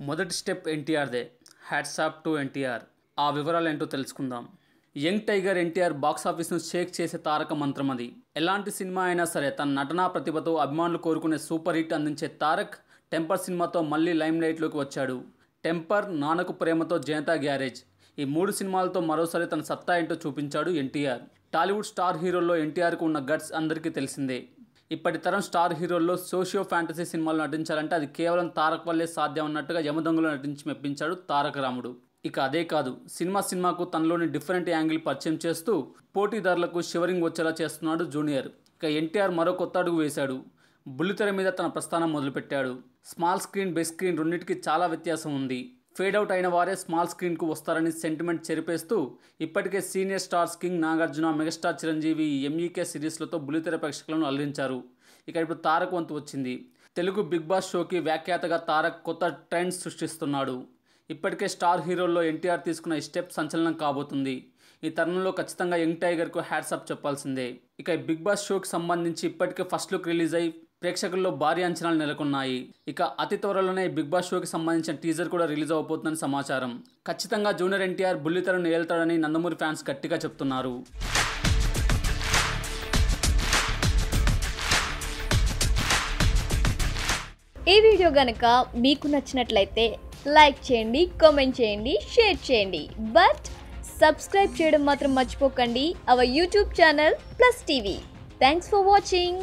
మొదటి స్టెప్ ఎన్టీఆర్దే. Hats off to NTR. ఆ వివరాలు ఏంటో తెలుసుకుందాం. యంగ్ టైగర్ ఎన్టీఆర్ బాక్సాఫీస్ను షేక్ చేసే తారక మంత్రం అది. ఎలాంటి సినిమా అయినా సరే తన నటనా ప్రతిభతో అభిమానులు కోరుకునే సూపర్ హిట్ అందించే తారక్ టెంపర్ సినిమాతో మళ్ళీ లైమ్ లైట్లోకి వచ్చాడు. టెంపర్, నాన్నకు ప్రేమతో, జనతా గ్యారేజ్ ఈ 3 సినిమాలతో మరోసారి తన సత్తా ఏంటో చూపించాడు ఎన్టీఆర్. టాలీవుడ్ స్టార్ హీరోల్లో ఎన్టీఆర్కు ఉన్న గట్స్ అందరికీ తెలిసిందే. ఇప్పటి తరం స్టార్ హీరోల్లో సోషియో ఫ్యాంటసీ సినిమాలు నటించాలంటే అది కేవలం తారక్ వల్లే సాధ్యం అన్నట్టుగా యమదొంగలో నటించి మెప్పించాడు తారక రాముడు. ఇక అదే కాదు, సినిమాకు తనలోని డిఫరెంట్ యాంగిల్ పరిచయం చేస్తూ పోటీదారులకు షివరింగ్ వచ్చేలా చేస్తున్నాడు జూనియర్. ఇక ఎన్టీఆర్ మరో కొత్త అడుగు వేశాడు. బుల్లితెర మీద తన ప్రస్థానం మొదలుపెట్టాడు. స్మాల్ స్క్రీన్, బిగ్ స్క్రీన్ రెండింటికి చాలా వ్యత్యాసం ఉంది. ఫేడ్ అవుట్ అయిన వారే స్మాల్ స్క్రీన్కు వస్తారని సెంటిమెంట్ చెరిపేస్తూ ఇప్పటికే senior stars king Nagarjuna, megastar Chiranjeevi MEK సిరీస్లతో బుల్లితెర ప్రేక్షకులను అలరించారు. ఇక ఇప్పుడు తారక్ వంతు వచ్చింది. తెలుగు బిగ్ బాస్ షోకి వ్యాఖ్యాతగా తారక్ కొత్త ట్రెండ్స్ సృష్టిస్తున్నాడు. ఇప్పటికే స్టార్ హీరోల్లో ఎన్టీఆర్ తీసుకున్న ఈ స్టెప్ సంచలనం కాబోతుంది. ఈ తరుణంలో ఖచ్చితంగా యంగ్ టైగర్కు హ్యాట్స్ ఆఫ్ చెప్పాల్సిందే. ఇక ఈ బిగ్ బాస్ షోకి సంబంధించి ఇప్పటికే ఫస్ట్ లుక్ రిలీజ్ అయి ప్రేక్షకుల్లో భారీ అంచనాలు నెలకొన్నాయి. ఇక అతి త్వరలోనే బిగ్ బాస్ షోకి సంబంధించిన టీజర్ కూడా రిలీజ్ అవబోతుందని సమాచారం. ఖచ్చితంగా జూనియర్ ఎన్టీఆర్ బుల్లితెరను ఏల్తాడని నందమూరి ఫ్యాన్స్ గట్టిగా చెప్తున్నారు. ఈ వీడియో గనక మీకు నచ్చినట్లయితే లైక్ చేయండి, కామెంట్ చేయండి, షేర్ చేయండి. బట్ సబ్స్క్రైబ్ చేయడం మాత్రం మర్చిపోకండి. Our YouTube channel plus TV. Thanks for watching.